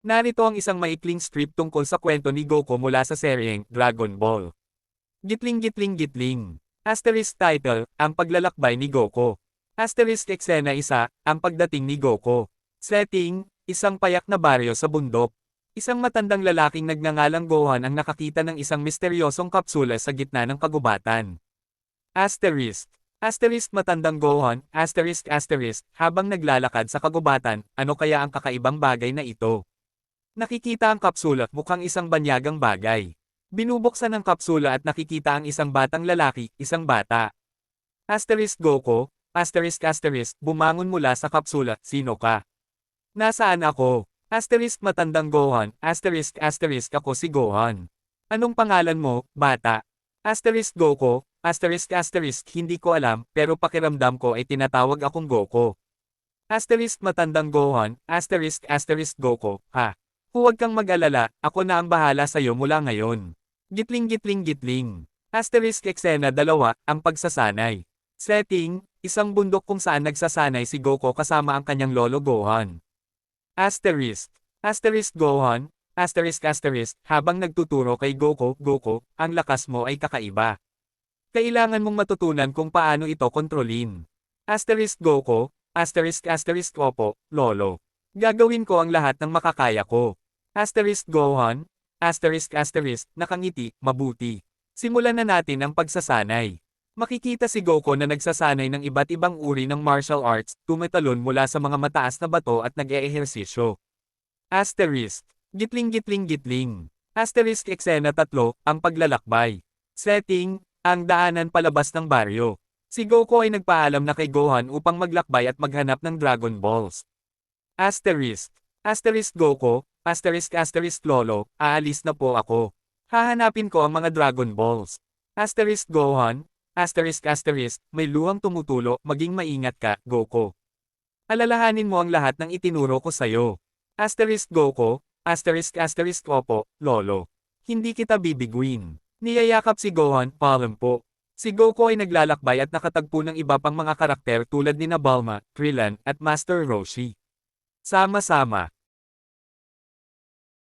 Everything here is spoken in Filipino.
Narito ang isang maikling strip tungkol sa kwento ni Goku mula sa seryeng Dragon Ball. Gitling gitling gitling. Asterisk title, ang paglalakbay ni Goku. Asterisk eksena 1, ang pagdating ni Goku. Setting, isang payak na baryo sa bundok. Isang matandang lalaking nagngangalang Gohan ang nakakita ng isang misteryosong kapsula sa gitna ng kagubatan. Asterisk. Asterisk matandang Gohan, asterisk asterisk, habang naglalakad sa kagubatan, ano kaya ang kakaibang bagay na ito? Nakikita ang kapsula, mukhang isang banyagang bagay. Binubuksan ang kapsula at nakikita ang isang batang lalaki, isang bata. Asterisk Goku, asterisk asterisk, bumangon mula sa kapsula, sino ka? Nasaan ako? Asterisk matandang Gohan, asterisk asterisk, ako si Gohan. Anong pangalan mo, bata? Asterisk Goku, asterisk asterisk, hindi ko alam, pero pakiramdam ko ay tinatawag akong Goku. Asterisk matandang Gohan, asterisk asterisk Goku, ha? Huwag kang mag-alala, ako na ang bahala sa'yo mula ngayon. Gitling gitling gitling. Asterisk eksena 2, ang pagsasanay. Setting, isang bundok kung saan nagsasanay si Goku kasama ang kanyang lolo Gohan. Asterisk. Asterisk Gohan, asterisk asterisk, habang nagtuturo kay Goku, Goku, ang lakas mo ay kakaiba. Kailangan mong matutunan kung paano ito kontrolin. Asterisk Goku, asterisk asterisk, opo, lolo. Gagawin ko ang lahat ng makakaya ko. Asterisk Gohan, asterisk asterisk, nakangiti, mabuti. Simulan na natin ang pagsasanay. Makikita si Goku na nagsasanay ng iba't ibang uri ng martial arts, tumatalon mula sa mga mataas na bato at nag-eehersisyo. Asterisk. Gitling gitling gitling. Asterisk eksena 3, ang paglalakbay. Setting, ang daanan palabas ng baryo. Si Goku ay nagpaalam na kay Gohan upang maglakbay at maghanap ng Dragon Balls. Asterisk. Asterisk Goku, asterisk asterisk lolo, aalis na po ako. Hahanapin ko ang mga Dragon Balls. Asterisk Gohan, asterisk asterisk, may luhang tumutulo, maging maingat ka, Goku. Alalahanin mo ang lahat ng itinuro ko sa'yo. Asterisk Goku, asterisk asterisk, opo, lolo. Hindi kita bibiguin. Niyayakap si Gohan, paalam po. Si Goku ay naglalakbay at nakatagpo ng iba pang mga karakter tulad ni Bulma, Krillin, at Master Roshi. Sama-sama.